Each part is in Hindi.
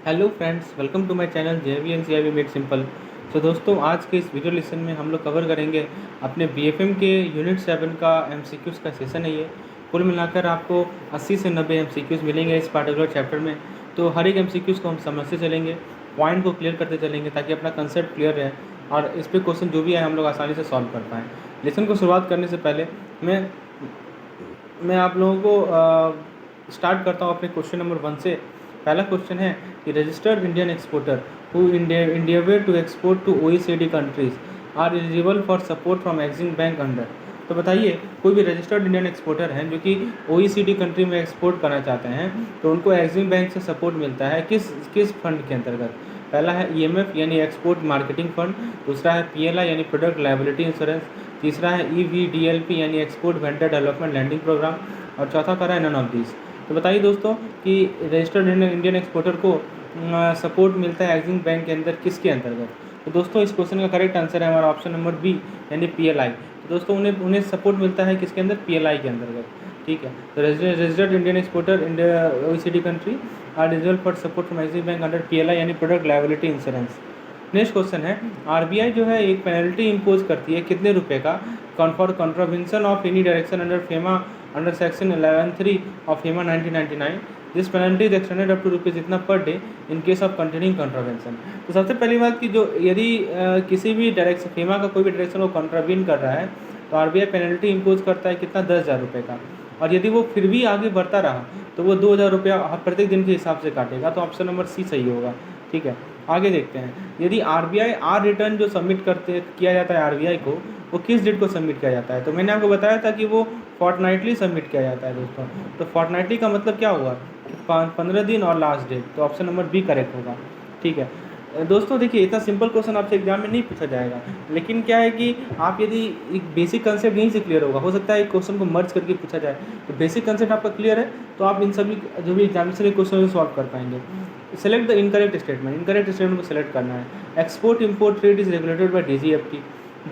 Hello friends, welcome to my channel JVNCIB made simple. तो दोस्तों, आज के इस वीडियो लेसन में हम लोग कवर करेंगे अपने BFM के यूनिट 7 का MCQs का सेशन है ये। कुल मिलाकर आपको 80 से 90 MCQs मिलेंगे इस पार्टिकुलर चैप्टर में। तो हर एक MCQs को हम समझते चलेंगे, पॉइंट को क्लियर करते चलेंगे ताकि अपना कंसेप्ट क्लियर रहे और इस पर क्वेश्चन जो भी आए हम लोग आसानी से सॉल्व कर पाएँ। लेसन को शुरुआत करने से पहले मैं आप लोगों को स्टार्ट करता हूँ अपने क्वेश्चन नंबर 1 से। पहला क्वेश्चन है कि registered Indian exporter who endeavor to export to OECD countries are eligible for support from EXIM bank under. तो बताइए, कोई भी रजिस्टर्ड इंडियन एक्सपोर्टर हैं जो कि OECD कंट्री में एक्सपोर्ट करना चाहते हैं तो उनको एक्सिम बैंक से सपोर्ट मिलता है किस किस फंड के अंतर्गत। पहला है EMF यानी एक्सपोर्ट मार्केटिंग फंड, दूसरा है PLI यानी प्रोडक्ट लायबिलिटी इंश्योरेंस, तीसरा है EVDLP यानी export vendor development lending programme और चौथा करा है नन ऑफ दीज। तो बताइए दोस्तों कि रजिस्टर्ड इंडियन एक्सपोर्टर को सपोर्ट मिलता है एक्सिम बैंक के अंदर किसके अंतर्गत। तो दोस्तों, इस क्वेश्चन का करेक्ट आंसर है हमारा ऑप्शन नंबर बी यानी PLI। तो दोस्तों, उन्हें सपोर्ट मिलता है किसके अंदर, PLI के अंतर्गत। ठीक है, तो registered Indian exporter in OECD country are eligible for support from EXIM bank under PLI यानी product liability insurance. Next question है, RBI जो है एक पेनल्टी इम्पोज करती है कितने रुपए का for contravention of any direction under FEMA under section 11(3) of FEMA 1999। This penalty is extended up to rupees इतना per day in case of continuing contravention. तो सबसे पहली बात कि जो यदि किसी भी डायरेक्शन फेमा का कोई भी डायरेक्शन को कॉन्ट्रावीन कर रहा है तो RBI पेनल्टी इम्पोज करता है कितना, 10,000 रुपये का। और यदि वो फिर भी आगे बढ़ता रहा तो वो 2,000 रुपया प्रत्येक दिन के हिसाब से काटेगा। तो ऑप्शन नंबर सी सही होगा। ठीक है, आगे देखते हैं। यदि RBI आर रिटर्न जो सबमिट किया जाता है RBI को, वो किस डेट को सबमिट किया जाता है। तो मैंने आपको बताया था कि वो फोर्टनाइटली सबमिट किया जाता है दोस्तों। तो फोर्टनाइटली का मतलब क्या हुआ, 15 दिन और लास्ट डेट। तो ऑप्शन नंबर बी करेक्ट होगा। ठीक है दोस्तों, देखिए इतना सिंपल क्वेश्चन आपसे एग्जाम में नहीं पूछा जाएगा, लेकिन क्या है कि आप यदि एक बेसिक कंसेप्ट यहीं से क्लियर होगा, हो सकता है एक क्वेश्चन को मर्ज करके पूछा जाए। तो बेसिक कंसेप्ट आपका क्लियर है तो आप इन सभी जो भी एग्जाम से क्वेश्चन सॉल्व कर पाएंगे। Select the incorrect statement. Incorrect statement को सेलेक्ट करना है। Export import trade is regulated by DGFT।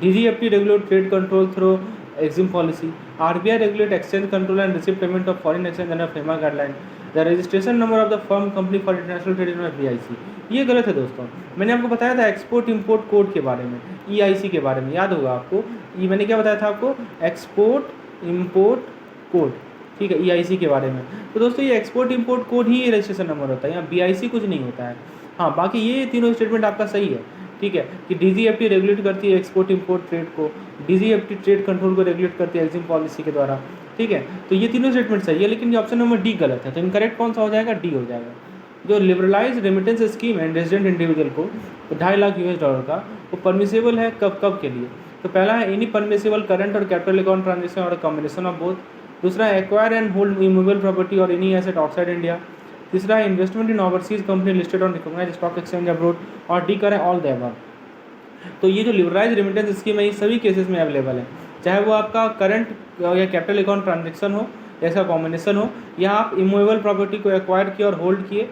DGFT regulate trade control through Exim policy. RBI regulate exchange control and receive payment of foreign exchange under FEMA guideline. The registration number of the firm company for international trade in BIC। ये गलत है दोस्तों। मैंने आपको बताया था एक्सपोर्ट इम्पोर्ट कोड के बारे में, EIC के बारे में, याद होगा आपको। ये मैंने क्या बताया था आपको, एक्सपोर्ट इम्पोर्ट कोड। ठीक है, EIC के बारे में। तो दोस्तों, ये एक्सपोर्ट इम्पोर्ट कोड ही रजिस्ट्रेशन नंबर होता है, यहाँ BIC कुछ नहीं होता है। हाँ, बाकी ये तीनों स्टेटमेंट आपका सही है। ठीक है, कि DGFT रेगुलेट करती है एक्सपोर्ट इम्पोर्ट ट्रेड को, DGFT ट्रेड कंट्रोल को रेगुलेट करती है एक्सिम पॉलिसी के द्वारा। ठीक है, तो ये तीनों स्टेटमेंट सही है, लेकिन ये ऑप्शन नंबर डी गलत है। तो इनकरेक्ट कौन सा हो जाएगा, डी हो जाएगा। जो लिबरलाइज रेमिटेंस स्कीम है रेजिडेंट इंडिविजुअल को $2.5 लाख का, वो परमिसेबल है कब कब के लिए। तो पहला है एनी परमिसेबल करंट और कैपिटल अकाउंट ट्रांजेक्शन और कॉम्बिनेशन ऑफ बोथ। दूसरा है acquire and hold immovable property और एनी एसेट आउटसाइड इंडिया। तीसरा है investment in overseas company listed on recognised stock exchange abroad. और डी करें ऑल द अबव। तो ये जो लिबरलाइज रेमिटेंस स्कीम है ये सभी केसेस में अवेलेबल है, चाहे वो आपका करंट या कैपिटल अकाउंट ट्रांजेक्शन हो या इसका कॉम्बिनेशन हो, या आप इमूवेबल प्रॉपर्टी को एक्वायर किए और होल्ड किए।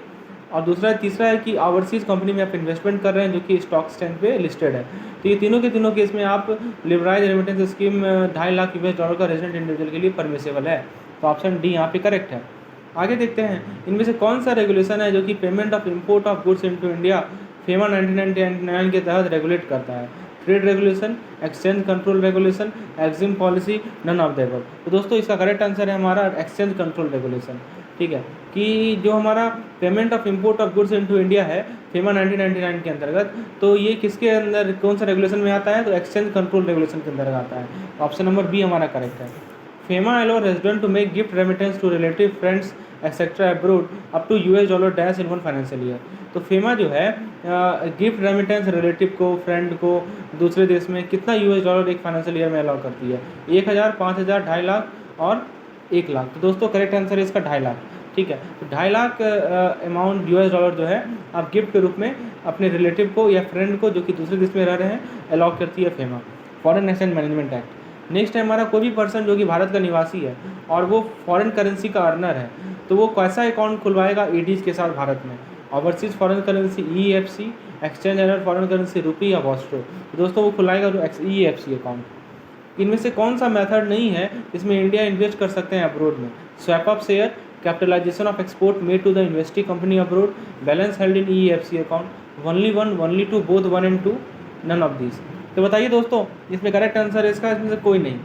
और तीसरा है कि ओवरसीज़ कंपनी में आप इन्वेस्टमेंट कर रहे हैं जो कि स्टॉक एक्सचेंज पे लिस्टेड है। तो ये तीनों के तीनों केस में आप लिबरलाइज रेमिटेंस स्कीम $2.5 लाख का रेजिडेंट इंडिविजुअल के लिए परमिसेबल है। तो ऑप्शन डी यहाँ पे करेक्ट है। आगे देखते हैं, इनमें से कौन सा रेगुलेशन है जो कि payment of import of goods into India FEMA 1999 के तहत रेगुलेट करता है। Trade regulation, exchange control regulation, EXIM policy, none of the above. तो दोस्तों, इसका करेक्ट आंसर है हमारा एक्सचेंज कंट्रोल रेगुलेशन। ठीक है, कि जो हमारा payment of import of goods into India है फेमा 1999 के अंतर्गत, तो ये किसके अंदर कौन सा रेगुलेशन में आता है, तो एक्सचेंज कंट्रोल रेगुलेशन के अंदर आता है। ऑप्शन नंबर बी हमारा करेक्ट है। FEMA allow resident to make gift remittance to relative friends etcetera abroad up to $dash in 1 financial year. तो फेमा जो है गिफ्ट रेमिटेंस रिलेटिव को, फ्रेंड को दूसरे देश में कितना $, एक फाइनेंशियल ईयर में अलाउ करती है, 1,000, 5,000, 2.5 लाख और 1 लाख। तो दोस्तों, करेक्ट आंसर है इसका 2.5 लाख। ठीक है, तो 2.5 लाख अमाउंट $, जो है आप गिफ्ट के रूप में अपने रिलेटिव को या फ्रेंड को जो कि दूसरे देश में रह रहे हैं अलाउ करती है FEMA, foreign exchange management act. Next है हमारा, कोई भी पर्सन जो कि भारत का निवासी है और वो फॉरेन करेंसी का अर्नर है, तो वो कैसा अकाउंट खुलवाएगा एडीज के साथ भारत में, overseas foreign currency EFC, exchange एरर फॉरेन करेंसी रुपी या वॉस्ट्रो। तो दोस्तों, वो खुलवाएगा जो EFC अकाउंट। इनमें से कौन सा मेथड नहीं है इसमें इंडिया इन्वेस्ट कर सकते हैं अब्रोड में, swap up share, capitalisation of export made to the investing company abroad, balance held in EFC account, only one, only two, both one and two, none of this. तो बताइए दोस्तों, इसमें करेक्ट आंसर है इसका, इसमें से कोई नहीं।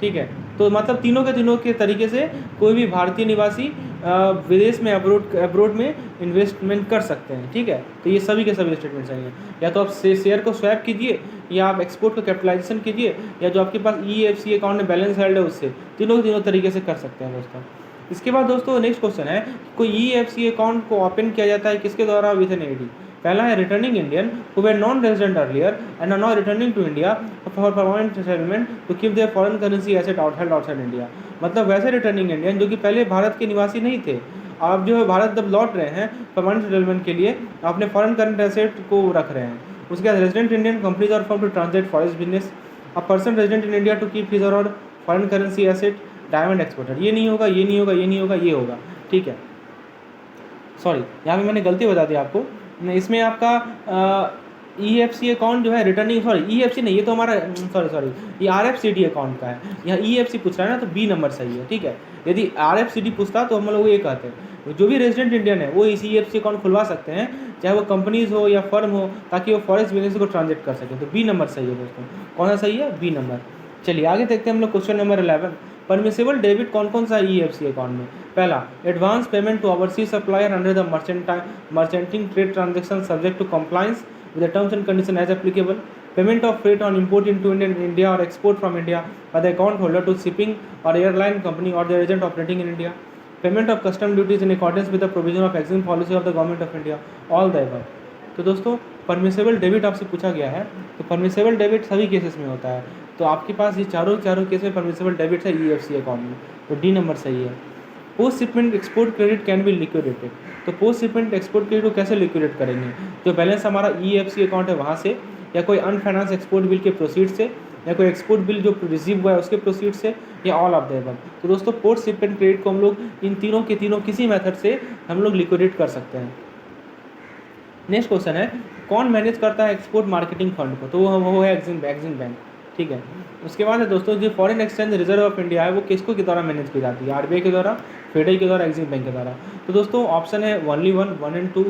ठीक है, तो मतलब तीनों के तरीके से कोई भी भारतीय निवासी विदेश में अब्रोड में इन्वेस्टमेंट कर सकते हैं। ठीक है, तो ये सभी के सभी स्टेटमेंट सही हैं। या तो आप शेयर को स्वैप कीजिए, या आप एक्सपोर्ट को कैपिटलाइजेशन कीजिए, या जो आपके पास EFC अकाउंट में बैलेंस हेल्ड है उससे, तीनों तरीके से कर सकते हैं दोस्तों। इसके बाद दोस्तों नेक्स्ट क्वेश्चन है, कोई EFC अकाउंट को ओपन किया जाता है किसके द्वारा, विद एन AD। पहला है returning Indian who were non resident earlier and are now returning to India for permanent settlement to keep their foreign currency asset outside India. मतलब वैसे रिटर्निंग इंडियन जो कि पहले भारत के निवासी नहीं थे, आप जो है भारत जब लौट रहे हैं परमानेंट सेटलमेंट के लिए, अपने फॉरेन करंट एसेट को रख रहे हैं। उसके बाद resident Indian companies are form to translate forest business, a person resident in India to keep his और foreign currency asset, diamond exporter. ये नहीं होगा, ये नहीं होगा, ये नहीं होगा, ये होगा। ठीक है, सॉरी यहाँ पे मैंने गलती बता दी आपको, इसमें आपका EFC अकाउंट जो है रिटर्निंग, सॉरी EFC नहीं, ये तो हमारा सॉरी ये RFCD अकाउंट का है। यहाँ EFC पूछ रहा है ना, तो B नंबर सही है। ठीक है, यदि RFCD पूछता तो हम लोग ये कहते हैं, जो भी रेजिडेंट इंडियन है वो इस EFC अकाउंट खुलवा सकते हैं, चाहे वो कंपनीज हो या फर्म हो, ताकि वो फॉरेस्ट बिजनेस को ट्रांजेक्ट कर सके। तो B नंबर सही है दोस्तों। कौन सा सही है? B number. चलिए आगे देखते हैं हम लोग क्वेश्चन नंबर 11। परमिसेबल डेबिट कौन कौन सा EFC अकाउंट में? पहला, advance payment to overseas supplier under the merchanting trade transaction subject to compliance with the terms and conditions as applicable, payment of freight on import into India or export from India by the account holder to shipping or airline company or their agent operating in India, payment of custom duties in accordance with the provision of exempt policy of the government of India, all the above। तो दोस्तों परमिसेबल डेबिट आपसे पूछा गया है, तो परमिसेबल डेबिट सभी केसेस में होता है। तो आपके पास ये चारों केस में परमिसेबल डेबिट है EFC अकाउंट में, तो D नंबर सही है। Post shipment export credit can be liquidated, तो पोस्ट शिपमेंट एक्सपोर्ट क्रेडिट को कैसे लिक्विडेट करेंगे? जो बैलेंस हमारा EFC अकाउंट है वहाँ से, या कोई अनफाइनेंस एक्सपोर्ट बिल के प्रोसीड से, या कोई एक्सपोर्ट बिल जो रिसीव हुआ है उसके प्रोसीड से, या ऑल ऑफ द अबव। तो दोस्तों पोस्ट शिपमेंट क्रेडिट को हम लोग इन तीनों किसी मेथड से हम लोग लिक्विडेट कर सकते हैं। नेक्स्ट क्वेश्चन है, कौन मैनेज करता है एक्सपोर्ट मार्केटिंग फंड को? तो वो है एक्सिम बैंक। ठीक है, उसके बाद है दोस्तों जो foreign exchange reserve of India है वो किसको के द्वारा मैनेज की जाती है? RBI के द्वारा, फेडरल के द्वारा, एक्सिम बैंक के द्वारा। तो दोस्तों ऑप्शन है ओनली 1 एंड 2,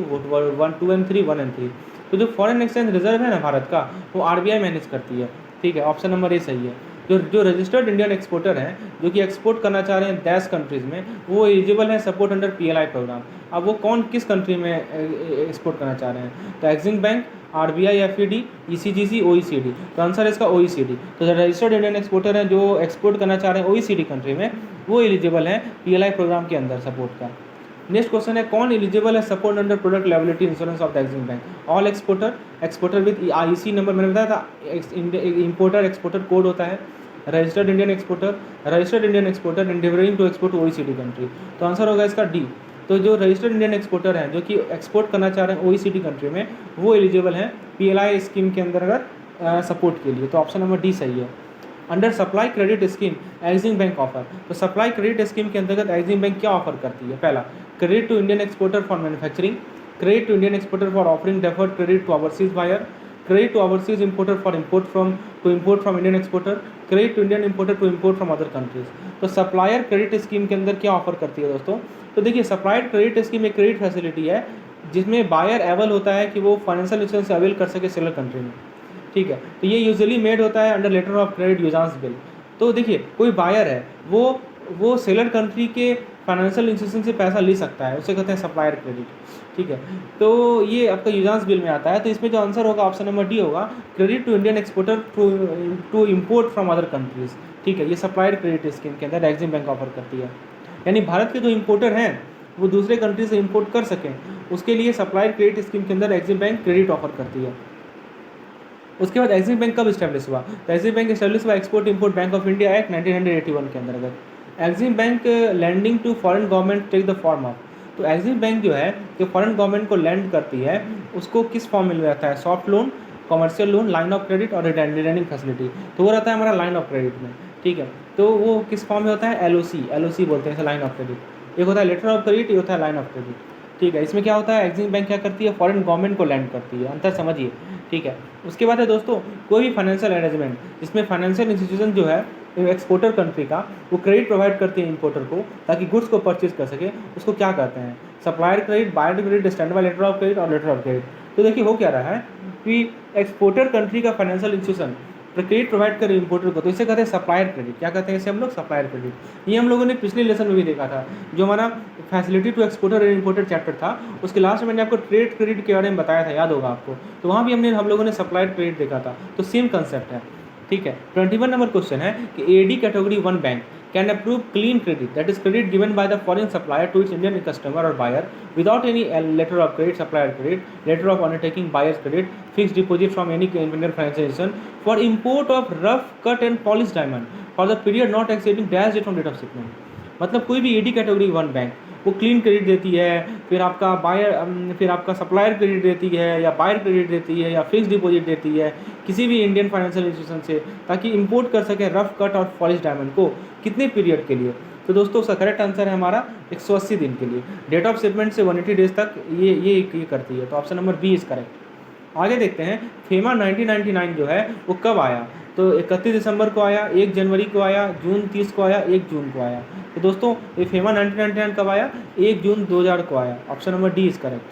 1, 2 एंड 3, 1 एंड 3। तो जो फॉरेन एक्सचेंज रिजर्व है ना भारत का, वो RBI मैनेज करती है। ठीक है, ऑप्शन नंबर ए सही है। जो रजिस्टर्ड इंडियन एक्सपोर्टर हैं जो कि एक्सपोर्ट करना चाह रहे हैं 10 कंट्रीज़ में, वो एलिजिबल है सपोर्ट अंडर PLI प्रोग्राम। अब वो कौन किस कंट्री में एक्सपोर्ट करना चाह रहे हैं? तो EXIM bank, RBI, FED, ECGC, OECD। तो आंसर है इसका OECD। तो जो रजिस्टर्ड इंडियन एक्सपोर्टर हैं जो एक्सपोर्ट करना चाह रहे हैं OECD कंट्री में, वो एलिजिबल है PLI प्रोग्राम के अंदर सपोर्ट का। नेक्स्ट क्वेश्चन है, कौन एलिजिबल है support under product liability insurance of the EXIM bank? All exporter with IC number, मैंने बताया था इंपोर्टर एक्सपोर्टर कोड होता है। Registered Indian exporter endeavouring to export OECD country. तो आंसर होगा इसका D। तो जो रजिस्टर्ड इंडियन एक्सपोर्टर हैं जो कि एक्सपोर्ट करना चाह रहे हैं OECD कंट्री में, वो एलिजिबल हैं PLI स्कीम के अंतर्गत सपोर्ट के लिए। तो ऑप्शन नंबर D सही है। Under supply credit scheme EXIM bank offer, तो सप्लाई क्रेडिट स्कीम के अंतर्गत एक्सिम बैंक क्या ऑफर करती है? पहला, credit to Indian exporter for manufacturing, credit to Indian exporter for offering deferred credit to overseas buyer, credit to overseas importer for import from Indian exporter, credit to Indian importer to import from other countries. तो सप्लायर क्रेडिट स्कीम के अंदर क्या ऑफर करती है दोस्तों? तो देखिए, सप्लायर क्रेडिट स्कीम एक क्रेडिट फैसिलिटी है जिसमें बायर एबल होता है कि वो फाइनेंशियल इंस्टीट्यूशन से अवेल कर सके सेलर कंट्री में। ठीक है, तो ये यूजुअली मेड होता है under letter of credit usance bill. तो देखिए, कोई बायर है वो सेलर कंट्री के फाइनेंशियल इंस्टीट्यूशन से पैसा ले सकता है, उसे कहते हैं सप्लायर क्रेडिट। ठीक है, तो ये आपका यूजांस बिल में आता है। तो इसमें जो आंसर होगा ऑप्शन नंबर D होगा, credit to Indian exporter to import from other countries. ठीक है, ये सप्लायर क्रेडिट स्कीम के अंदर एक्सिम बैंक ऑफर करती है। यानी भारत के जो इम्पोर्टर हैं वो दूसरे कंट्री से इम्पोर्ट कर सकें, उसके लिए सप्लायर क्रेडिट स्कीम के अंदर एक्सिम बैंक क्रेडिट ऑफर करती है। उसके बाद एक्सिम बैंक कब इस्टेब्लिश हुआ? तो एक्सिम बैंक इस्टेब्लिश हुआ export import bank of India act 1981 के अंतर्गत। EXIM bank lending to foreign government take the form of, तो एक्सिम बैंक जो है जो फॉरेन गवर्नमेंट को लैंड करती है उसको किस फॉर्म में रहता है? Soft loan, commercial loan, line of credit और रिटर्निंग फैसिलिटी। तो वो रहता है हमारा लाइन ऑफ क्रेडिट में। ठीक है, तो वो किस फॉर्म में होता है? LOC बोलते हैं लाइन ऑफ क्रेडिट। एक होता है लेटर ऑफ क्रेडिट, ये होता है लाइन ऑफ क्रेडिट। ठीक है, इसमें क्या होता है? एक्सिम बैंक क्या करती है? फॉरेन गवर्नमेंट को लैंड करती है। अंतर समझिए। ठीक है, उसके बाद है दोस्तों कोई भी फाइनेंशियल अरेंजमेंट जिसमें फाइनेंशियल इंस्टीट्यूशन जो है एक्सपोर्टर कंट्री का वो क्रेडिट प्रोवाइड करती है इंपोर्टर को ताकि गुड्स को परचेज कर सके, उसको क्या कहते हैं? Supplier credit, buyer credit, stand by letter of credit और लेटर ऑफ क्रेडिट। तो देखिए हो क्या रहा है कि एक्सपोर्टर कंट्री का फाइनेंशियल इंस्टीट्यूशन क्रेडिट प्रोवाइड करे इंपोर्टर को, तो इसे कहते हैं सप्लायर क्रेडिट। क्या कहते हैं इसे हम लोग? Supplier credit. ये हम लोगों ने पिछले लेसन में भी देखा था, जो हमारा facility to exporter and importer chapter था, उसके लास्ट में मैंने आपको ट्रेड क्रेडिट के बारे में बताया था, याद होगा आपको। तो वहाँ भी हम लोगों ने सप्लायर क्रेडिट देखा था, तो सेम कंसेप्ट है, ठीक है। 21 नंबर क्वेश्चन है कि AD category 1 bank can approve clean credit, that is credit given by the foreign supplier to its Indian customer or buyer without any letter of credit, supplier credit, letter of undertaking, buyer's credit, fixed deposit from any Indian financial institution for import of rough cut and polished diamond for the period not exceeding dash date from date of shipment। मतलब कोई भी एडी कैटेगरी 1 बैंक वो क्लीन क्रेडिट देती है, फिर आपका सप्लायर क्रेडिट देती है, या बायर क्रेडिट देती है, या फिक्स डिपॉजिट देती है किसी भी इंडियन फाइनेंशियल इंस्टीट्यूशन से, ताकि इंपोर्ट कर सके रफ कट और पॉलिश डायमंड को कितने पीरियड के लिए? तो दोस्तों उसका करेक्ट आंसर है हमारा 180 दिन के लिए। डेट ऑफ शिपमेंट से 180 डेज तक ये करती है, तो option number B is correct. आगे देखते हैं फेमा 1999 जो है वो कब आया? तो 31 दिसंबर को आया, 1 जनवरी को आया, जून 30 को आया, 1 जून को आया। तो दोस्तों ये फेमा 1999 कब आया? 1 जून 2000 को आया। Option number D is correct.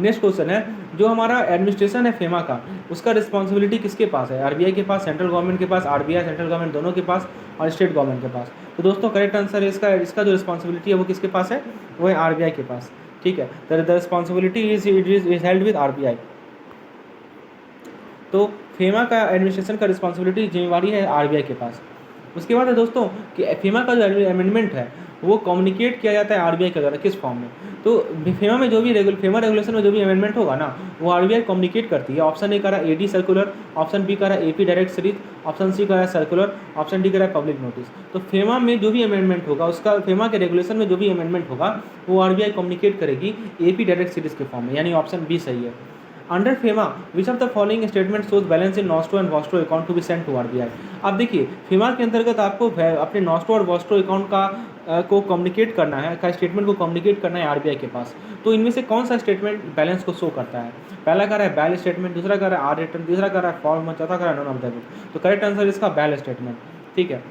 Next question है, जो हमारा एडमिनिस्ट्रेशन है फेमा का, उसका रिस्पॉन्सिबिलिटी किसके पास है? आरबीआई के पास, सेंट्रल गवर्नमेंट के पास, आरबीआई सेंट्रल गवर्नमेंट दोनों के पास, और स्टेट गवर्नमेंट के पास। तो दोस्तों करेक्ट आंसर है इसका जो रिस्पॉन्सिबिलिटी है वो किसके पास है? वो है आरबीआई के पास, ठीक है। The responsibility is held with RBI. तो फेमा का एडमिनिस्ट्रेशन का रिस्पॉन्सिबिलिटी जिम्मेवारी है आरबीआई के पास। उसके बाद है दोस्तों कि फेमा का जो अमेंडमेंट है वो कम्युनिकेट किया जाता है आरबीआई के द्वारा, किस फॉर्म में? तो फेमा में जो भी फेमा रेगुलेशन में जो भी अमेंडमेंट होगा ना, वो आरबीआई कम्युनिकेट करती है। ऑप्शन ए का रहा एडी सर्कुलर, ऑप्शन बी का रहा AP direct series, option C का रहा सर्कुलर, ऑप्शन डी का रहा पब्लिक नोटिस। तो फेमा में जो भी अमेंडमेंट होगा, उसका फेमा के रेगुलेशन में जो भी अमेंडमेंट होगा वो आरबीआई कम्युनिकेट करेगी एपी डायरेक्ट सीरीज के फॉर्म में, यानी ऑप्शन बी सही है। Under FEMA which of the following statement shows balance in nostro and vostro account to be sent to RBI. अब देखिए फेमा के अंतर्गत आपको अपने नॉस्ट्रो और वॉस्ट्रो अकाउंट का को कम्युनिकेट करना है, का स्टेटमेंट को कम्युनिकेट करना है आरबीआई के पास। तो इनमें से कौन सा स्टेटमेंट बैलेंस को शो करता है? पहला का रहा है बैलेंस स्टेटमेंट, दूसरा का रहा है आर रिटर्न, तीसरा का रहा है फॉर्म, चौथा का रहा है नॉन ऑफ द अबव। तो करेक्ट आंसर इसका बैलेंस स्टेटमेंट, ठीक है।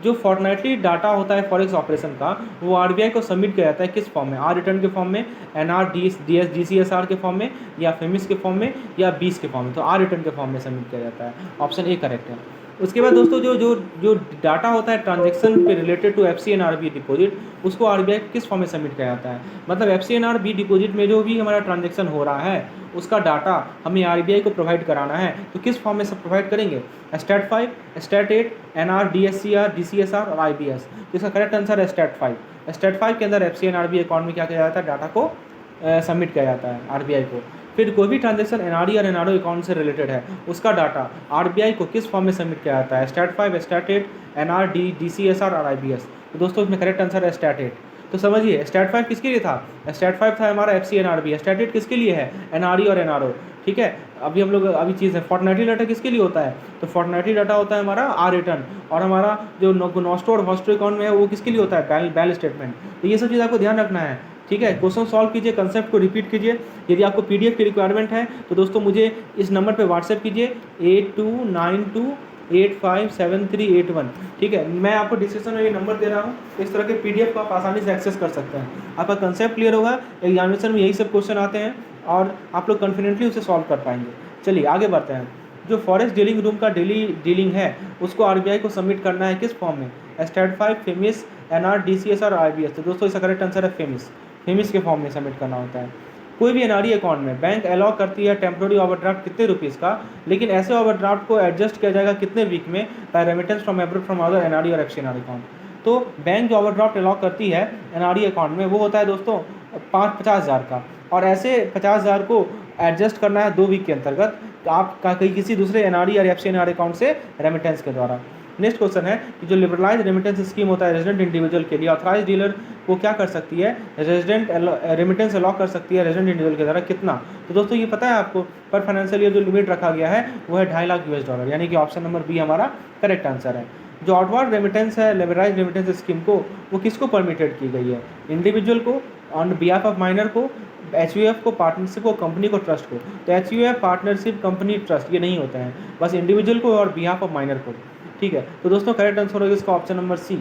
जो फॉर्टनाइटली डाटा होता है फॉरेक्स ऑपरेशन का, वो आरबीआई को सबमिट किया जाता है किस फॉर्म में? आर रिटर्न के फॉर्म में, एनआर डीएस डीसीएसआर के फॉर्म में, या फेमिस के फॉर्म में, या बीस के फॉर्म में? तो आर रिटर्न के फॉर्म में सबमिट किया जाता है। ऑप्शन ए करेक्ट है। उसके बाद दोस्तों जो डाटा होता है ट्रांजैक्शन पे रिलेटेड टू एफसीएनआरबी डिपॉजिट, उसको आरबीआई किस फॉर्म में सबमिट किया जाता है? मतलब एफसीएनआरबी डिपॉजिट में जो भी हमारा ट्रांजैक्शन हो रहा है उसका डाटा हमें आरबीआई को प्रोवाइड कराना है, तो किस फॉर्म में सब प्रोवाइड करेंगे? स्टैट 5, स्टैट 8, एनआर, डीएससीआर, डीसीएसआर और आईबीएस। तो इसका करेक्ट आंसर है स्टैट 5। स्टैट 5 के अंदर एफसीएनआरबी अकाउंट में क्या किया जाता है? डाटा को सबमिट किया जाता है आरबीआई को। फिर कोई भी ट्रांजैक्शन एनआरई और एनआरओ अकाउंट से रिलेटेड है, उसका डाटा आरबीआई को किस फॉर्म में सबमिट किया जाता है? स्टैट 5, स्टैट 8, एनआर, डीसीएसआर और आईबीएस। तो दोस्तों इसमें करेक्ट आंसर है स्टैट 8। तो समझिए स्टैट 5 किसके लिए था? स्टैट 5 था हमारा एफसीएनआरबी। स्टैट 8 किसके लिए है? एनआरई और एनआरओ, ठीक है। अभी चीज़ है फोर्टनाइटली डाटा किसके लिए होता है? तो फोर्टनाइटली डाटा होता है हमारा आर रिटर्न, और हमारा जो नॉस्ट्रो और वॉस्ट्रो अकाउंट में है वो किसके लिए होता है? Balance statement. तो ये सब चीज़ आपको ध्यान रखना है, ठीक है। क्वेश्चन सॉल्व कीजिए, कंसेप्ट को रिपीट कीजिए। यदि आपको पीडीएफ की रिक्वायरमेंट है तो दोस्तों मुझे इस नंबर पे व्हाट्सएप कीजिए 8292857381, ठीक है। मैं आपको डिस्क्रिप्शन में ये नंबर दे रहा हूँ, इस तरह के पीडीएफ को आप आसानी से एक्सेस कर सकते हैं। आपका कंसेप्ट क्लियर होगा, एग्जामिनेशन में यही सब क्वेश्चन आते हैं और आप लोग कॉन्फिडेंटली उसे सॉल्व कर पाएंगे। चलिए आगे बढ़ते हैं। जो फॉरेस्ट डीलिंग रूम का डेली डीलिंग है उसको आरबीआई को सबमिट करना है किस फॉर्म में? स्टैट 5, फेमिस, एनआर, डीसीएसआर और आईबीएस। तो दोस्तों इसका करेक्ट आंसर है फेमिस के फॉर्म में सबमिट करना होता है। कोई भी एनआरई अकाउंट में बैंक अलाउ करती है टेम्प्रोरी ओवरड्राफ्ट कितने रुपीज़ का, लेकिन ऐसे ओवरड्राफ्ट को एडजस्ट किया जाएगा कितने वीक में? By remittance from abroad from other NRE और एफसीएनआर अकाउंट। तो बैंक जो ओवरड्राफ्ट अलाउ करती है एनआरई अकाउंट में वो होता है दोस्तों 50,000 का, और ऐसे 50,000 को एडजस्ट करना है 2 वीक के अंतर्गत आप किसी दूसरे एनआरई और एफसीएनआर अकाउंट से रेमिटेंस के द्वारा। नेक्स्ट क्वेश्चन है कि जो लिबरलाइज रेमिटेंस स्कीम होता है रेजिडेंट इंडिविजुअल के लिए, ऑथराइज डीलर को क्या कर सकती है? रेजिडेंट रेमिटेंस अलाउ कर सकती है रेजिडेंट इंडिविजुअल के द्वारा कितना? तो दोस्तों ये पता है आपको, पर फाइनेंशियल ईयर जो लिमिट रखा गया है वो है $2.5 लाख US, यानी कि ऑप्शन नंबर बी हमारा करेक्ट आंसर है। जो आउटवर्ड रेमिटेंस है लिबरलाइज रेमिटेंस स्कीम को, वो किसको परमिटेड की गई है? इंडिविजुअल को, ऑन बिहाफ ऑफ माइनर को, एचयूएफ को, पार्टनरशिप को, कंपनी को, ट्रस्ट को। तो एचयूएफ, पार्टनरशिप, कंपनी, ट्रस्ट ये नहीं होते हैं, बस इंडिविजुअल को और बिहाफ ऑफ माइनर को। ठीक है, तो दोस्तों करेक्ट आंसर होगा इसका ऑप्शन नंबर सी।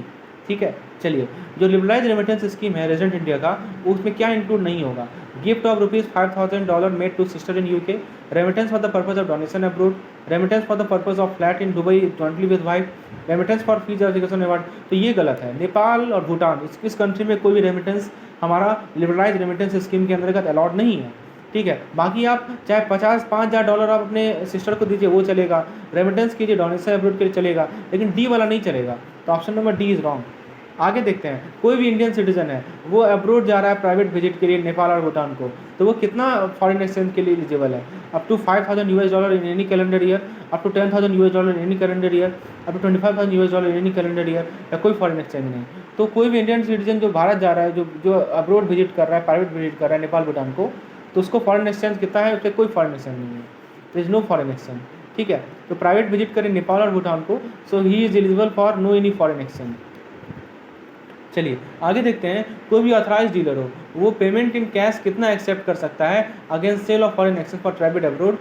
ठीक है, चलिए, जो लिबरलाइज रेमिटेंस स्कीम है रेजिडेंट इंडिया का, उसमें क्या इंक्लूड नहीं होगा? Gift of ₹5,000 made to sister in UK, remittance for the purpose of donation abroad, remittance for the purpose of flat in Dubai jointly with wife, remittance for fees education award. तो ये गलत है। नेपाल और भूटान इस कंट्री में कोई भी रेमिटेंस हमारा लिबरलाइज रेमिटेंस स्कीम के अंतर्गत अलाउड नहीं है। ठीक है, बाकी आप चाहे $5,000 आप अपने सिस्टर को दीजिए वो चलेगा, रेमिटेंस कीजिए डोनेशन अब्रोड के लिए चलेगा, लेकिन डी वाला नहीं चलेगा। तो option number D is wrong. आगे देखते हैं, कोई भी इंडियन सिटीजन है वो अब्रोड जा रहा है प्राइवेट विजिट के लिए नेपाल और भूटान को, तो वो कितना फॉरेन एक्सचेंज के लिए एलिजिबल है? Up to $5,000 in any calendar year, up to $10,000 in any calendar year, up to $25,000 in any calendar year, या कोई फॉरेन एक्सचेंज नहीं। तो कोई भी इंडियन सिटीजन जो भारत जा रहा है, जो अब्रोड विजिट कर रहा है, प्राइवेट विजिट कर रहा है नेपाल भूटान को, तो उसको फॉरेन एक्सचेंज कितना है? उससे कोई फॉरेन एक्सचेंज नहीं है, तो इज नो फॉरेन एक्सचेंज। ठीक है, तो प्राइवेट विजिट करें नेपाल और भूटान को, so he is eligible for no any foreign exchange. चलिए आगे देखते हैं, कोई भी ऑथराइज डीलर हो वो पेमेंट इन कैश कितना एक्सेप्ट कर सकता है against sale of foreign exchange for travel abroad,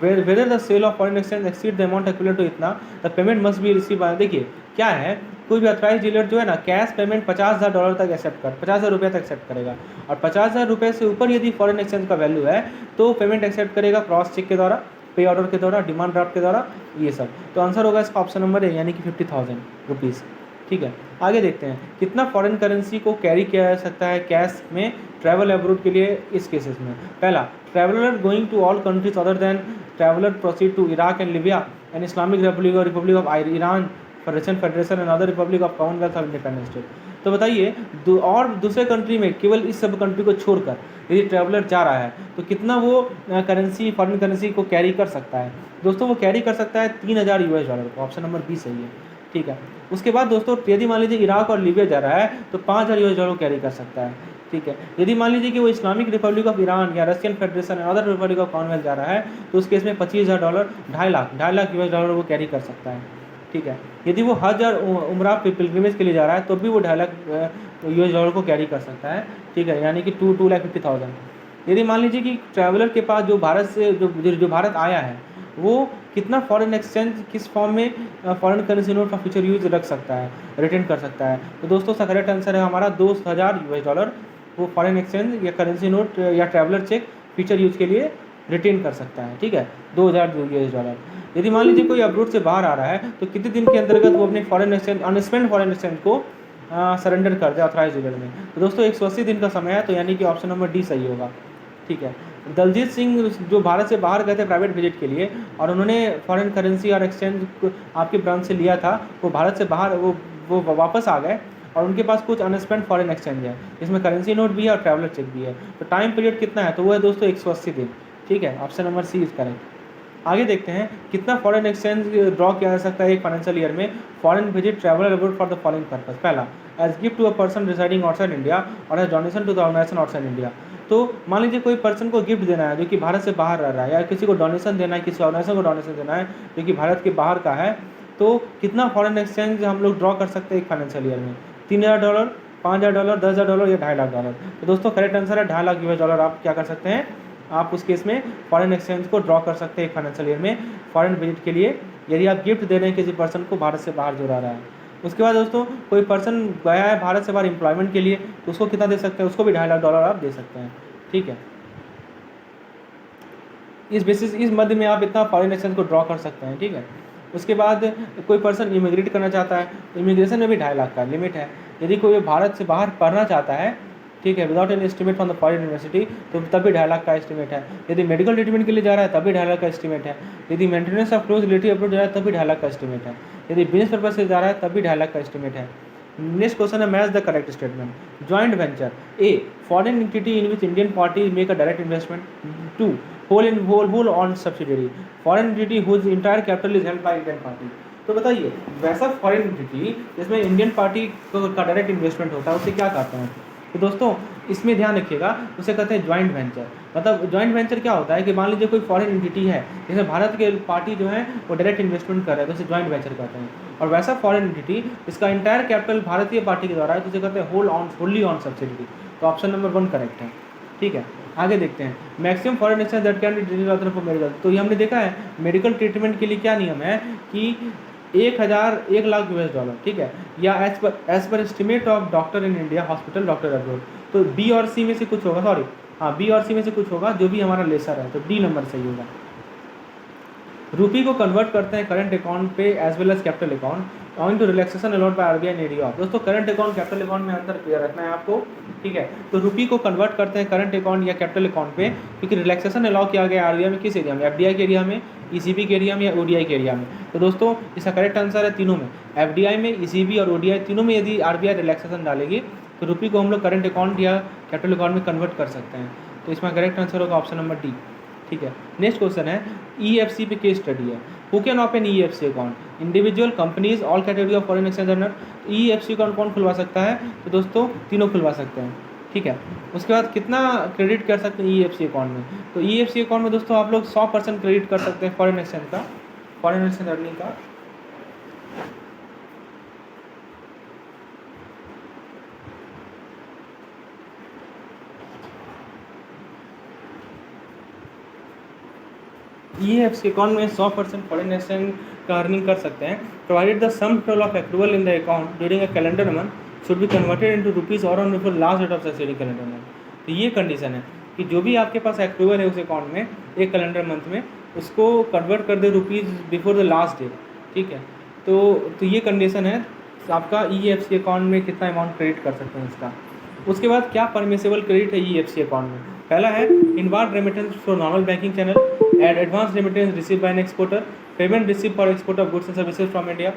whether the sale of foreign exchange exceed the amount equivalent to इतना, the payment must be receive by. देखिए क्या है, कोई भी ऑथराइज डीलर जो है ना, कैश पेमेंट $50,000 तक एक्सेप्ट कर, $50,000 तक एक्सेप्ट करेगा, और $50,000 से ऊपर यदि फॉरेन एक्सचेंज का वैल्यू है तो पेमेंट एक्सेप्ट करेगा क्रॉस चेक के द्वारा, पे ऑर्डर के द्वारा, डिमांड ड्राफ्ट के द्वारा, ये सब। तो आंसर होगा इसका ऑप्शन नंबर ए, यानी कि ₹50,000। ठीक है, आगे देखते हैं, कितना फॉरेन करेंसी को कैरी किया जा सकता है कैश में ट्रैवल अब्रोड के लिए इस केसेस में? पहला, traveller going to all countries other than traveller proceed to Iraq and Libya and Islamic Republic और Republic of Iran, Russian Federation and other Republic of Commonwealth of Independent State. तो बताइए, और दूसरे कंट्री में केवल इस सब कंट्री को छोड़कर यदि ट्रैवलर जा रहा है तो कितना वो करेंसी, फॉरेन करेंसी को कैरी कर सकता है? दोस्तों वो कैरी कर सकता है $3,000 को, ऑप्शन नंबर बी सही है। ठीक है, उसके बाद दोस्तों यदि मान लीजिए इराक और लीबिया जा रहा है तो $5,000 कैरी कर सकता है। ठीक है, यदि मान लीजिए कि वो इस्लामिक रिपब्लिक ऑफ ईरान या रशियन फेडरेशन या अदर रिपब्लिक ऑफ कॉमनवेल्थ जा रहा है तो उस केस में $25,000, $2.5 लाख वो कैरी कर सकता है। ठीक है, यदि वो हज और उम्रा पिलग्रिमेज के लिए जा रहा है तो भी वो $2.5 लाख को कैरी कर सकता है। ठीक है, यानी कि 2,50,000। यदि मान लीजिए कि ट्रैवलर के पास जो भारत से जो भारत आया है वो कितना फॉरेन एक्सचेंज किस फॉर्म में foreign currency note for future use रख सकता है, रिटेन कर सकता है? तो दोस्तों इसका करेक्ट आंसर है हमारा $2,000 वो फॉरेन एक्सचेंज या करेंसी नोट या ट्रैवलर चेक फ्यूचर यूज के लिए रिटेन कर सकता है। ठीक है, $2,000। यदि मान लीजिए कोई अब्रोड से बाहर आ रहा है तो कितने दिन के अंतर्गत वो अपने फॉरेन एक्सचेंज, अनस्पेंड फॉरेन एक्सचेंज को सरेंडर कर दे ऑथराइज डीलर में? तो दोस्तों 180 दिन का समय है, तो यानी कि ऑप्शन नंबर डी सही होगा। ठीक है, दलजीत सिंह जो भारत से बाहर गए थे प्राइवेट विजिट के लिए और उन्होंने फॉरेन करेंसी और एक्सचेंज आपके ब्रांच से लिया था, वो भारत से बाहर वो वापस आ गए और उनके पास कुछ अनस्पेंड फॉरेन एक्सचेंज है जिसमें करेंसी नोट भी है और ट्रैवलर चेक भी है। तो टाइम पीरियड कितना है? तो वो है दोस्तों 180 दिन। ठीक है, option number C is correct. आगे देखते हैं, कितना फॉरेन एक्सचेंज ड्रॉ किया जा सकता है एक फाइनेंशियल ईयर में foreign visit travel abroad for the following purpose? पहला, as gift to a person residing outside India और as donation to the organisation outside India. तो मान लीजिए कोई पर्सन को गिफ्ट देना है जो कि भारत से बाहर रह रहा है, या किसी को डोनेशन देना है, किसी ऑर्गेनाइजेशन को डोनेशन देना है जो कि भारत के बाहर का है, तो कितना फॉरेन एक्सचेंज हम लोग ड्रॉ कर सकते हैं एक फाइनेंशियल ईयर में? $3,000, $5,000, $10,000 या $2.5 लाख? तो दोस्तों करेक्ट आंसर है $2.5 लाख। आप क्या कर सकते हैं, आप उस केस में फॉरेन एक्सचेंज को ड्रॉ कर सकते हैं एक फाइनेंशियल ईयर में फॉरेन विजिट के लिए, यदि आप गिफ्ट दे रहे हैं किसी पर्सन को भारत से बाहर जो रह रहा है। उसके बाद दोस्तों कोई पर्सन गया है भारत से बाहर एम्प्लॉयमेंट के लिए, तो उसको कितना दे सकते हैं? उसको भी $2.5 लाख आप दे सकते हैं। ठीक है, इस मध्य में आप इतना फॉरेन एक्सचेंज को ड्रॉ कर सकते हैं। ठीक है, उसके बाद कोई पर्सन इमिग्रेट करना चाहता है तो इमिग्रेशन में भी 2.5 लाख का लिमिट है। यदि कोई भारत से बाहर पढ़ना चाहता है, ठीक है, without any estimate from the foreign university, तो तब भी 2.5 लाख का एस्टिमेट है। यदि मेडिकल ट्रीटमेंट के लिए जा रहा है तब भी 2.5 लाख का एस्टिमेट है। यदि maintenance of close relative abroad जा रहा है तब भी 2.5 लाख का एस्टिमेट है। यदि बिजनेस पर्पज से जा रहा है तब भी 2.5 लाख का एस्टिमेट है। नेक्स्ट क्वेश्चन है, match the correct statement. Joint venture, a foreign entity in which Indian party make a direct investment, 2 whole on subsidiary, foreign entity whose entire capital is held by Indian party। तो बताइए, वैसा फॉरेन एंटिटी जिसमें इंडियन पार्टी का डायरेक्ट इन्वेस्टमेंट होता है उसे क्या कहते हैं? तो दोस्तों इसमें ध्यान रखिएगा, उसे कहते हैं ज्वाइंट वेंचर। मतलब ज्वाइंट वेंचर क्या होता है कि मान लीजिए कोई फॉरेन एंटिटी है जिसमें भारत के पार्टी जो है वो डायरेक्ट इन्वेस्टमेंट कर रहा है, तो उसे ज्वाइंट वेंचर कहते हैं। और वैसा फॉरेन एंटिटी जिसका इंटायर कैपिटल भारतीय पार्टी के द्वारा है तो उसे कहते हैं होली ऑन सब्सिडी। तो ऑप्शन नंबर 1 करेक्ट है। ठीक है, आगे देखते हैं, maximum foreign exchange that can be delivered for medical. तो ये हमने देखा है मेडिकल ट्रीटमेंट के लिए क्या नियम है कि 1 लाख US$, ठीक है, या as per estimate of doctor in India hospital doctor abroad. तो बी और सी में से कुछ होगा, सॉरी हाँ बी और सी में से कुछ होगा, जो भी हमारा लेसर है, तो डी नंबर सही होगा। रुपी को कन्वर्ट करते हैं करंट अकाउंट पे as well as capital account on to relaxation allowed by RBI and ADO. दोस्तों करंट अकाउंट कैपिटल अकाउंट में अंतर क्लियर रखना है आपको, ठीक है। तो रुपी को कन्वर्ट करते हैं करंट अकाउंट या कैपिटल अकाउंट पे, क्योंकि रिलैक्सेशन अलाउ किया गया आरबीआई में, किस एरिया में, एफडीआई के एरिया में, ईसीबी के एरिया में या ओडीआई के एरिया में। तो दोस्तों इसका करेक्ट आंसर है तीनों में, एफडीआई में, ईसीबी और ओडीआई तीनों में यदि आरबीआई रिलैक्सेशन डालेगी तो रुपी को हम लोग करंट अकाउंट या कैपिटल अकाउंट में कन्वर्ट कर सकते हैं। तो इसमें करेक्ट आंसर होगा ऑप्शन नंबर डी, ठीक है। नेक्स्ट क्वेश्चन है ईएफसी पे केस स्टडी है। Who can open EFC account, individual, companies, all category of foreign exchange earner. EFC account कौन खुलवा सकता है, तो दोस्तों तीनों खुलवा सकते हैं, ठीक है। उसके बाद कितना क्रेडिट कर सकते हैं ईएफसी अकाउंट में, तो ईएफसी अकाउंट में दोस्तों आप लोग 100% क्रेडिट कर सकते हैं फॉरेन एक्सचेंज का, फॉरेन एक्सचेंज अर्निंग का। ईएफसी अकाउंट में 100% फॉरेन एक्सचेंज का अर्निंग कर सकते हैं, provided the sum total of accrual in the account during a calendar month should be converted into rupees और on before last date of succeeding calendar month. तो ये कंडीशन है कि जो भी आपके पास एक्रूवल है उस अकाउंट में एक कैलेंडर मंथ में, उसको कन्वर्ट कर दे rupees before the last day, ठीक है। तो ये कंडीशन है आपका ईएफसी अकाउंट में कितना अमाउंट क्रेडिट कर सकते हैं इसका। उसके बाद क्या परमिसेबल क्रेडिट है ईएफसी अकाउंट में, पहला है inward remittance for normal banking channel and advance remittance receive by an exporter, payment receive for export of goods and services from India.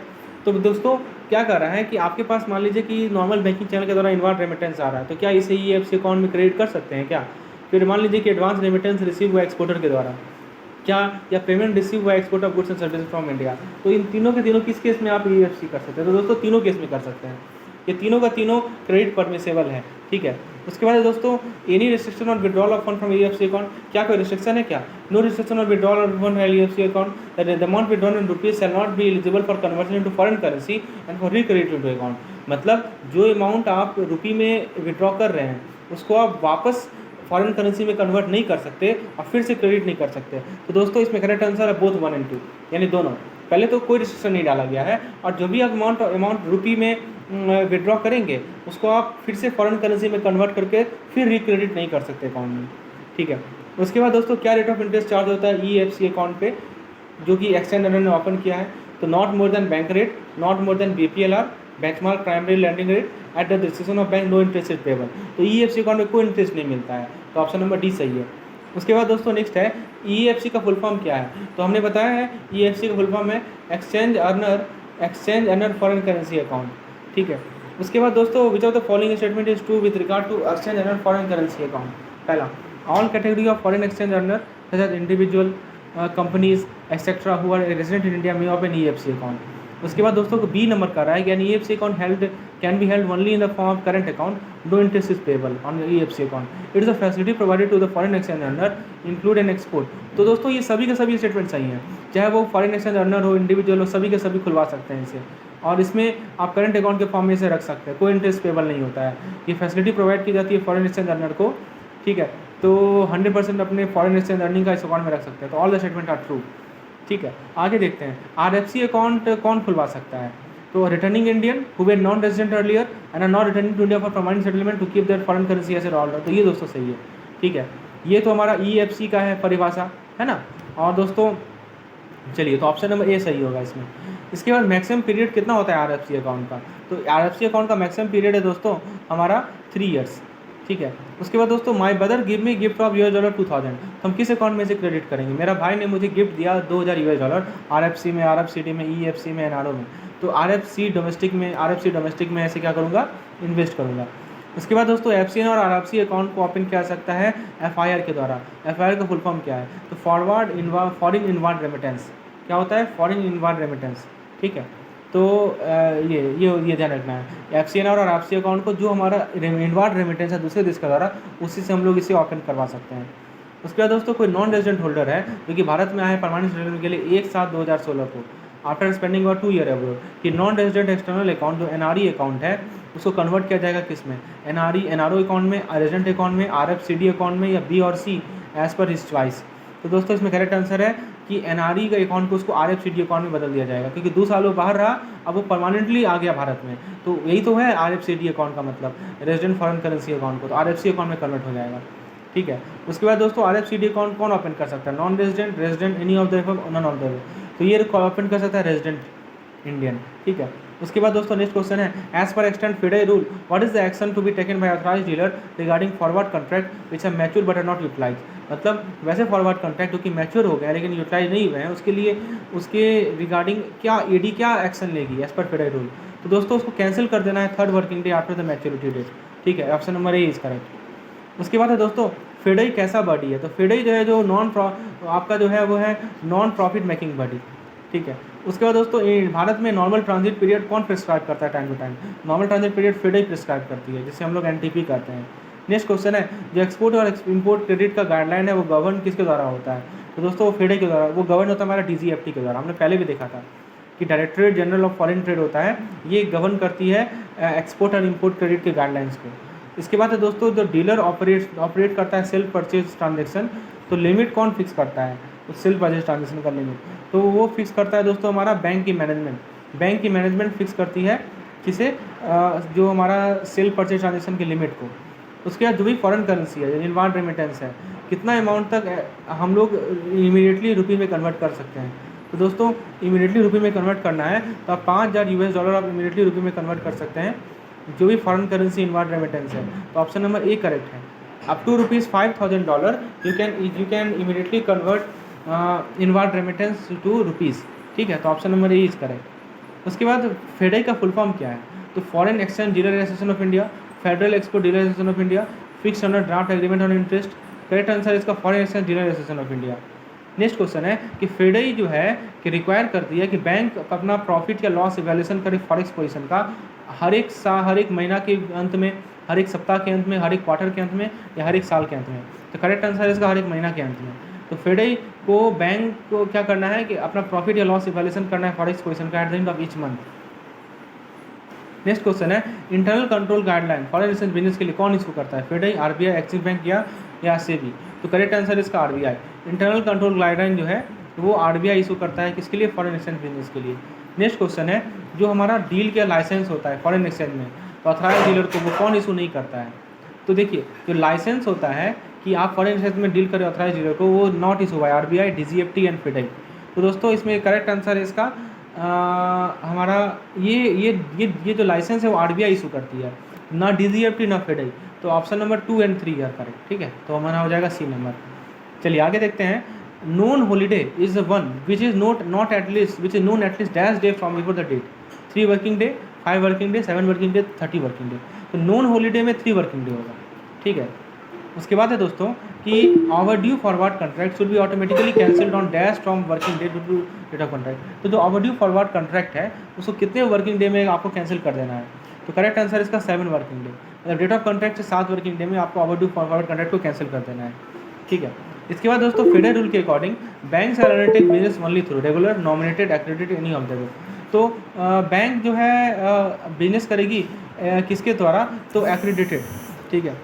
तो दोस्तों क्या कर रहा है कि आपके पास मान लीजिए कि नॉर्मल बैंकिंग चैनल के द्वारा इनवार्ड रेमिटेंस आ रहा है, तो क्या इसे ईएफसी अकाउंट में क्रेडिट कर सकते हैं क्या। फिर मान लीजिए कि एडवांस रेमिटेंस रिसीव हुआ एक्सपोर्टर के द्वारा क्या, या पेमेंट रिसीव हुआ export of goods and services from India, तो इन तीनों के तीनों किस केस में आप ईएफसी कर सकते हैं, तो दोस्तों तीनों केस में कर सकते हैं, ये तीनों का तीनों क्रेडिट परमिसेबल है, ठीक है। उसके बाद दोस्तों any restriction on withdrawal of fund from EFC account, क्या कोई रिस्ट्रिक्शन है क्या, no restriction on withdrawal of fund from EFC account, that the amount withdrawn in rupees shall not be eligible for conversion into foreign currency and for recredit into account. मतलब जो अमाउंट आप रुपी में विड्रॉ कर रहे हैं उसको आप वापस फॉरेन करेंसी में कन्वर्ट नहीं कर सकते और फिर से क्रेडिट नहीं कर सकते। तो दोस्तों इसमें करेक्ट आंसर है बोथ 1 and 2, यानी दोनों। पहले तो कोई रिस्ट्रिक्शन नहीं डाला गया है, और जो भी आप अमाउंट रुपी में विड्रॉ करेंगे उसको आप फिर से फॉरेन करेंसी में कन्वर्ट करके फिर रिक्रेडिट नहीं कर सकते अकाउंट में, ठीक है। उसके बाद दोस्तों क्या रेट ऑफ इंटरेस्ट चार्ज होता है ईएफसी अकाउंट पे, जो कि एक्सचेंज अर्नर ने ओपन किया है, तो not more than bank rate, not more than BPLR, benchmark primary lending rate at the discretion of bank, no interest is payable. तो ईएफसी अकाउंट में कोई इंटरेस्ट नहीं मिलता है, तो ऑप्शन नंबर डी सही है। उसके बाद दोस्तों नेक्स्ट है ईएफसी का फुल फॉर्म क्या है, तो हमने बताया है ईएफसी का फुल फॉर्म है exchange earner foreign currency account, ठीक है। उसके बाद दोस्तों which of the following statement is true with regard to exchange earner foreign currency account. पहला, all category of foreign exchange earner such as individual, companies etcetera who are resident in India may open EFC account. उसके बाद दोस्तों को बी नंबर कर रहा है यानी EFC account held can be held only in the form of current account, no interest is payable on EFC account, it is a facility provided to the foreign exchange earner include an export. तो दोस्तों ये सभी के सभी स्टेटमेंट सही हैं, चाहे वो फॉरेन एक्सचेंज अर्नर हो, इंडिविजुअल हो, सभी के सभी खुलवा सकते हैं इसे, और इसमें आप करंट अकाउंट के फॉर्म में इसे रख सकते हैं, कोई इंटरेस्ट पेबल नहीं होता है। ये फैसिलिटी प्रोवाइड की जाती है फॉरेन एक्सचेंज अर्नर को, ठीक है। तो 100% अपने फॉरेन एक्सचेंज अर्निंग का इस अकाउंट में रख सकते हैं, तो all the statement are true, ठीक है। आगे देखते हैं आरएफसी अकाउंट कौन खुलवा सकता है, तो returning Indian who were non resident earlier and are not returning to India for permanent settlement to keep their foreign currency as a order. तो ये दोस्तों सही है, ठीक है। ये तो हमारा ईएफसी का है परिभाषा, है ना। और दोस्तों चलिए तो ऑप्शन नंबर ए सही होगा इसमें। इसके बाद मैक्सिमम पीरियड कितना होता है आरएफसी अकाउंट का, तो आरएफसी अकाउंट का मैक्सिमम पीरियड है दोस्तों हमारा 3 ईयर्स, ठीक है। उसके बाद दोस्तों my brother give me gift of $2000 2000, तो हम किस अकाउंट में से क्रेडिट करेंगे, मेरा भाई ने मुझे गिफ्ट दिया $2000 आरएफसी में, आरएफसीडी में, ईएफसी में, एनआरओ में, तो आरएफसी डोमेस्टिक में ऐसे क्या करूँगा, इन्वेस्ट करूँगा। उसके बाद दोस्तों एफसीएन और आरएफसी अकाउंट को ओपन किया जा सकता है एफआईआर के द्वारा। एफआईआर का फुल फॉर्म क्या है, तो फॉरेन इनवार्ड रेमिटेंस, क्या होता है फॉरेन इनवार्ड रेमिटेंस, ठीक है। तो ये ध्यान रखना है एफसीएन और आरएफसी अकाउंट को, जो हमारा इनवार्ड रेमिटेंस है दूसरे देश के द्वारा, उसी से हम लोग इसे ओपन करवा सकते हैं। उसके बाद दोस्तों कोई नॉन रेजिडेंट होल्डर है जो कि भारत में आए परमानेंट सेटलमेंट के लिए 1/7/2016 को आफ्टर स्पेंडिंग और 2 ईयर अब्रोड, कि नॉन रेजिडेंट एक्सटर्नल अकाउंट जो एनआरई अकाउंट है उसको कन्वर्ट किया जाएगा किस में, एनआरओ अकाउंट में, रेजिडेंट अकाउंट में, आरएफसीडी अकाउंट में, या बी और सी एज पर हिज चॉइस। तो दोस्तों इसमें करेक्ट आंसर है कि एनआरई का अकाउंट को उसको आरएफसीडी अकाउंट में बदल दिया जाएगा, क्योंकि 2 साल वो बाहर रहा, अब वो परमानेंटली आ गया भारत में। तो यही तो है आरएफसीडी अकाउंट का मतलब, रेजिडेंट फॉरेन करेंसी अकाउंट को, तो आरएफसी अकाउंट में कन्वर्ट हो जाएगा। ठीक है, उसके बाद दोस्तों आरएफसीडी अकाउंट कौन ओपन कर सकता है? Non resident, resident, any of the above, none of the above. तो ये ओपन कर सकता है रेजिडेंट इंडियन। ठीक है, उसके बाद दोस्तों नेक्स्ट क्वेश्चन है, as per extend FIDE rule what is the action to be taken by authorised dealer regarding forward contract which are mature but are not utilise. मतलब वैसे फॉरवर्ड कॉन्ट्रैक्ट जो कि मैच्योर हो गया लेकिन यूटिलाइज नहीं हुए हैं, उसके लिए उसके रिगार्डिंग क्या ईडी क्या एक्शन लेगी एज पर FIDE रूल? तो दोस्तों उसको कैंसिल कर देना है 3rd working day after the maturity date. ठीक है, option number A is correct. उसके बाद है दोस्तों FIDE कैसा बॉडी है? तो FIDE जो है जो आपका जो है वो है नॉन प्रॉफिट मेकिंग बॉडी। ठीक है, उसके बाद दोस्तों भारत में नॉर्मल ट्रांजिट पीरियड कौन प्रिस्क्राइब करता है time to time? Normal transit period FIDE prescribe करती है, जिसे हम लोग NTP करते हैं। नेक्स्ट क्वेश्चन है, जो एक्सपोर्ट और इम्पोर्ट क्रेडिट का गाइडलाइन है वो गवर्न किसके द्वारा होता है? तो दोस्तों वो FIDE के द्वारा, वो गवर्न होता है हमारा DGFT के द्वारा। हमने पहले भी देखा था कि directorate general of foreign trade होता है, ये गवर्न करती है एक्सपोर्ट और इम्पोर्ट क्रेडिट के गाइडलाइंस को। इसके बाद है दोस्तों जो डीलर ऑपरेट करता है सेल्फ परचेज ट्रांजेक्शन, तो लिमिट कौन फिक्स करता है? तो सेल्फ परचेज ट्रांजेक्शन का लिमिट तो वो फिक्स करता है दोस्तों हमारा बैंक की मैनेजमेंट। बैंक की मैनेजमेंट फिक्स करती है किसे? जो हमारा सेल्फ परचेज ट्रांजेक्शन की लिमिट को। उसके बाद जो भी फॉरेन करेंसी है, इनवार्ड रेमिटेंस है, कितना अमाउंट तक हम लोग इमीडिएटली रुपये में कन्वर्ट कर सकते हैं? तो दोस्तों इमीडिएटली रुपये में कन्वर्ट करना है तो आप $5000 आप इमीडिएटली रुपये में कन्वर्ट कर सकते हैं, जो भी फॉरेन करेंसी इनवार्ड रेमिटेंस है। तो ऑप्शन नंबर ए करेक्ट है। Up to $5000 you can immediately convert inward remittance to rupees. ठीक है, तो option number A is correct. उसके बाद FIDE का फुल फॉर्म क्या है? तो foreign exchange dealer association of India, federal export dealer association of India, fixed under draft agreement on interest. Correct answer इसका foreign exchange dealer association of India. Next question है कि FIDE जो है कि रिक्वायर करती है कि बैंक अपना प्रॉफिट या लॉस इवैल्यूएशन करे फॉरेक्स पोजीशन का हर एक महीना के अंत में, हर एक सप्ताह के अंत में, हर एक क्वार्टर के अंत में या हर एक साल के अंत में। तो करेक्ट आंसर इसका हर एक महीना के अंत में। तो FIDE को बैंक को क्या करना है कि अपना प्रॉफिट या लॉस इवैल्यूएशन करना है फॉरेक्स पोजीशन का at the end of each month. Next question है, internal control guideline foreign exchange business के लिए कौन इशू करता है? FIDE, RBI, एक्सिस बैंक या SEBI? तो करेक्ट आंसर इसका RBI। इंटरनल कंट्रोल गाइडलाइन जो है वो RBI इशू करता है, किसके लिए? फॉरेन एक्सचेंज बिजनेस के लिए। नेक्स्ट क्वेश्चन है, जो हमारा डील का लाइसेंस होता है फॉरेन एक्सचेंज में, तो ऑथराइज्ड डीलर को वो कौन इशू नहीं करता है? तो देखिए जो लाइसेंस होता है कि आप फॉरेन एक्सचेंज में डील करें ऑथराइज्ड डीलर को, वो not issue bye RBI, DGFT and FIDE। तो दोस्तों इसमें करेक्ट आंसर है इसका हमारा ये जो लाइसेंस है वो RBI इशू करती है, ना DGFT ना FIDE। तो ऑप्शन नंबर 2 और 3 आर करेक्ट। ठीक है, तो हमारा हो जाएगा C नंबर। चलिए आगे देखते हैं। Known holiday is one which is not at least which is known at least dash day from before the date. 3 working day, 5 working day, 7 working day, 30 working day. तो नोन हॉलीडे में 3 वर्किंग डे होगा। ठीक है, उसके बाद है दोस्तों कि overdue forward contract should be automatically cancelled on dash from working day to date of contract. तो जो ओवर ड्यू फॉरवर्ड कॉन्ट्रैक्ट है उसको कितने वर्किंग डे में आपको कैंसिल कर देना है? तो करेक्ट आंसर इसका 7 वर्किंग डे। मतलब डेट ऑफ कॉन्ट्रैक्ट से 7 वर्किंग डे में आपको ओवर ड्यू फॉरवर्ड कॉन्ट्रैक्ट को कैंसिल कर देना है। ठीक है, इसके बाद दोस्तों FIDE रूल के according bank are undertake business only through regular, nominated, accredited, any of the. तो बैंक जो है बिजनेस करेगी किसके द्वारा? तो एक्रेडिटेड। ठीक है,